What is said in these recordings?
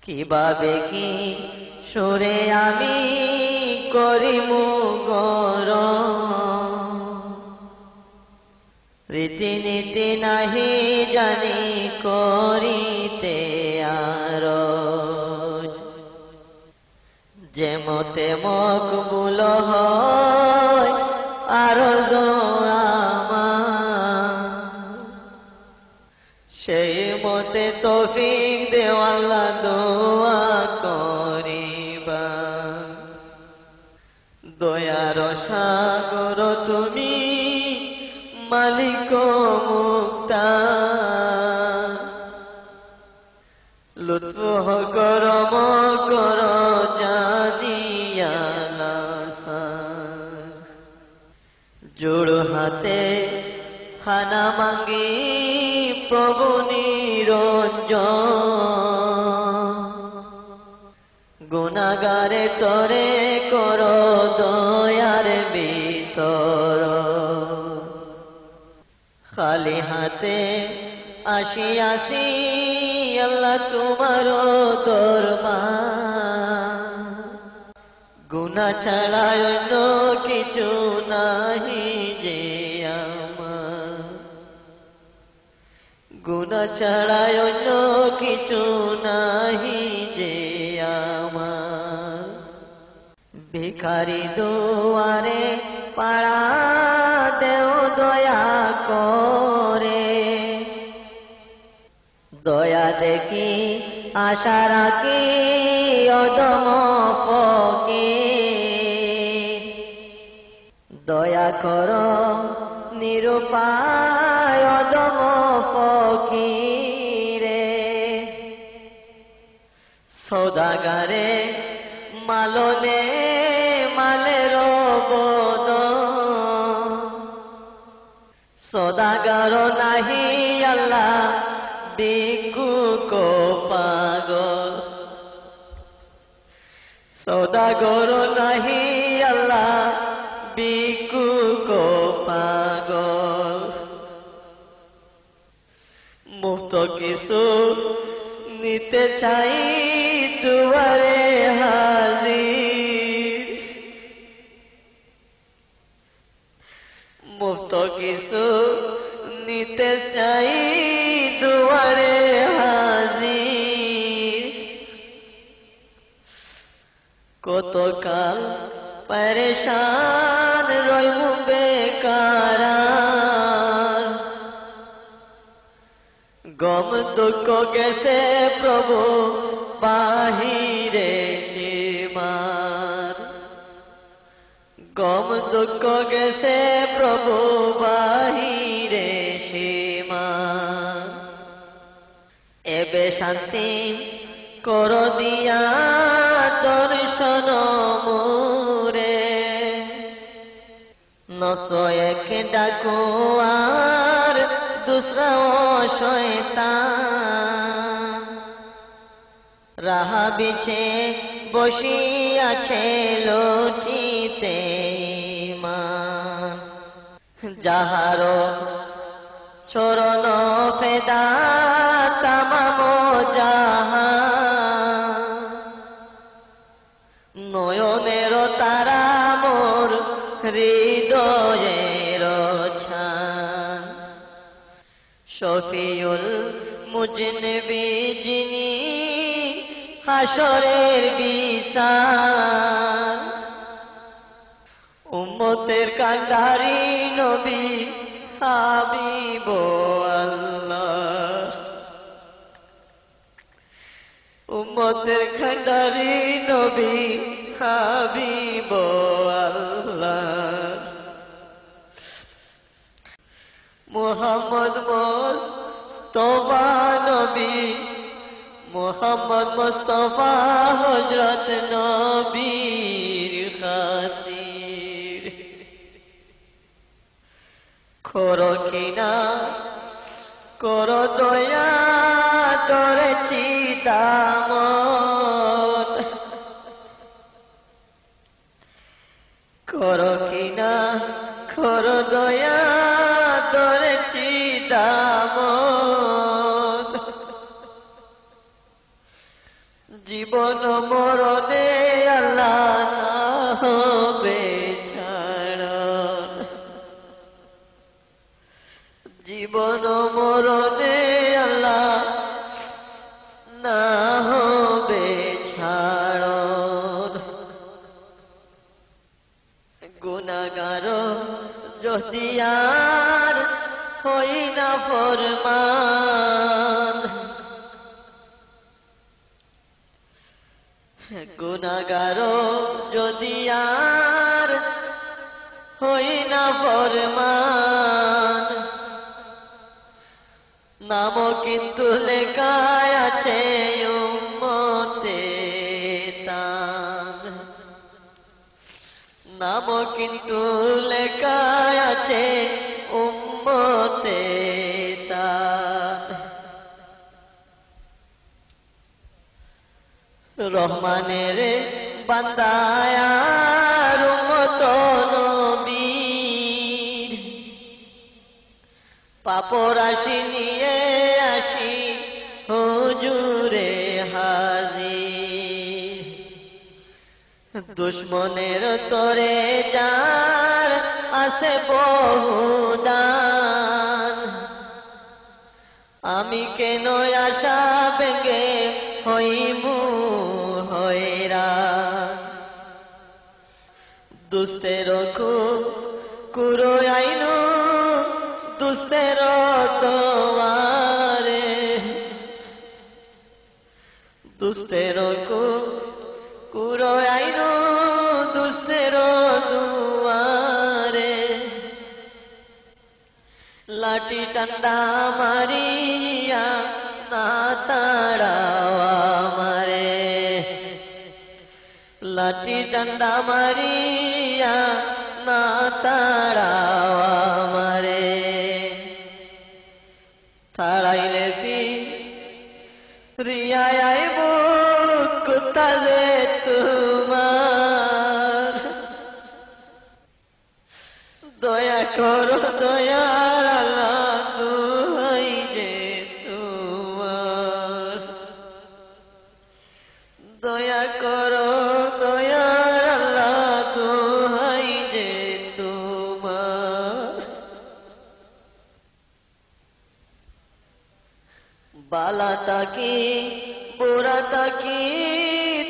কিভাবে কি সুরে আমি করিমু গরম, রীতিনীতি নাহি জানি করিতে আরজ, যেমতে মকবুল হয় আরজ আমার, সেই মতে তৌফিক দেও আল্লাহ দোয়া করিবা। দয়ার সাগর তুমি মালিক মুক্তার, লুৎফ করম কর জানিয়া নাসার, জোড় হাতে খানা মাঙ্গি প্রভু নিরঞ্জন, গুনাগারে তরে কর দয়ার ভিতর, খালি হাতে আসিয়াছি আল্লাহ তোমার দরবার, গুনাহ ছাড়া অন্য কিছু নাহি যে আমার, গুনাহ ছাড়া অন্য কিছু নাহি যে আমার। ভিখারি দুয়ারে পাড়া দেও দয়া করে, দয়া দেখি আশা রাখি অদম ফকির, দয়া করো নিরুপায় অদম ফকিরে, সৌদাগারে মালনে মালের বদন, সৌদাগর নাহি আল্লাহ ভিক্ষুক পাগল, সৌদাগর নাহি আল্লাহ ভিক্ষুক পাগল, মুক্ত কিছু নিতে চাই দুয়ারে হাজির, মুক্ত কিছু নিতে চাই দুয়ারে হাজির, কতকাল পরেশান রইমু বেকার, গম দুঃখ গেছে প্রভু বাহিরে সীমার, গম দুঃখ গেছে প্রভু বাহিরে সীমার, এবে শান্তি কর দিয়া দর্শন মোরে, নসয়েক ডাকো আর দুসরা শয়তান, রাহা বিছে বসিয়াছে লুটিতে ঈমান, যাহারো চরণ ফেদা তামাম জাহান, নয়নের তারা মোর হৃদয়ের ছান, শফিউল মুজনবি যিনি হাসরের বিচার, উম্মতের কান্ডারি নবী হাবিব আল্লাহ, উম্মতের কান্ডারি নবী হাবিব আল্লাহ, মুহাম্মদ মুস্তাফা নবী, মুহাম্মদ মুস্তাফা হযরত নবীর খাতির, করো কিনা করো দয়া ধরেছি দামন, করো কিনা করো দয়া ধরেছি দামন, জীবন মরণে আল্লাহ না হবে ছাড়ন, জীবন মরণে আল্লাহ না হবে ছাড়ন। গুনাহগার যদি আর হই না ফরমান, গুনাহগার যদি আর হই না ফরমান, নাম কিন্তু লেখায় আছে উম্মতে তান, নাম কিন্তু লেখায় আছে উম্মতে তান। রহমানের বান্দায়ার উম্মত নবীর, পাপ রাশি নিয়ে আসি হুজুরে হাজির। দুশ্মনের তরে যার আছে বহুদান, আমি কেন আশা ভেঙে হইমু হয়রান। দুস্তের কুরো আইনু দুস্তের তোয়ারে, দুস্তের কুরো আইনু দুস্তের দুয়ারে। লাঠি টান্ডা মারিয়া না তাড়াও আমারে, লাঠি ডান্ডা মারিয়া না তাড়াও আমারে। তাড়াইলে ফিরিয়া আইব কোথায় তোমার, দয়া করো দয়ার আল্লাহ দুহাই যে তোমার, দয়া করো দয়ার আল্লাহ দুহাই যে তোমার। বালা তাকি বুড়া তাকি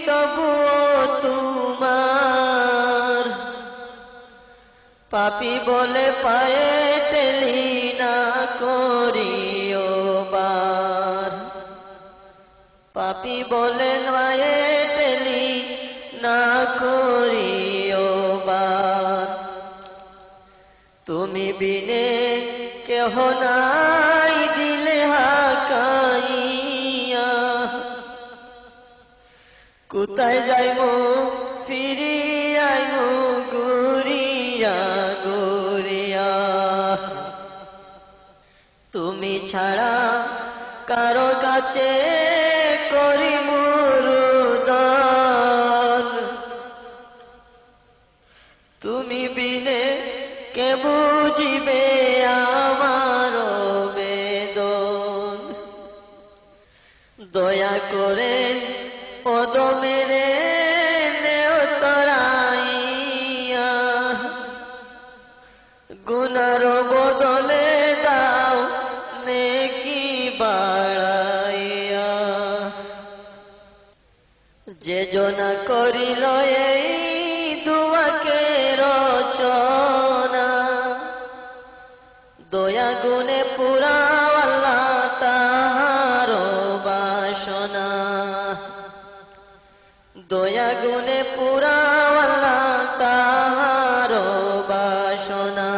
তবুও তোমার, পাপি বলে পায়ে টেলি না করিও বার, পাপি বলে পায়ে টেলি না করিও বার। তুমি বিনে কেহ নাই দিলে হাকাইয়া, কোথায় যাইমু ফিরিয়াইমু ঘুরিয়া ঘুরিয়া। তুমি ছাড়া কারো কাছে করি মুরুদন, তুমি বিনে কে বুঝিবে আমার বেদন। দয়া করে পদ মেরে নেও তরাইয়া, গুনার বদলে দাও নেকি বাড়াইয়া। যে জনা করিল এই দুয়াকে রচনা, দয়া গুণে পুরাও আল্লাহ তাহার বাসনা, দয়া গুণে পুরাও আল্লাহ তাহার বাসনা।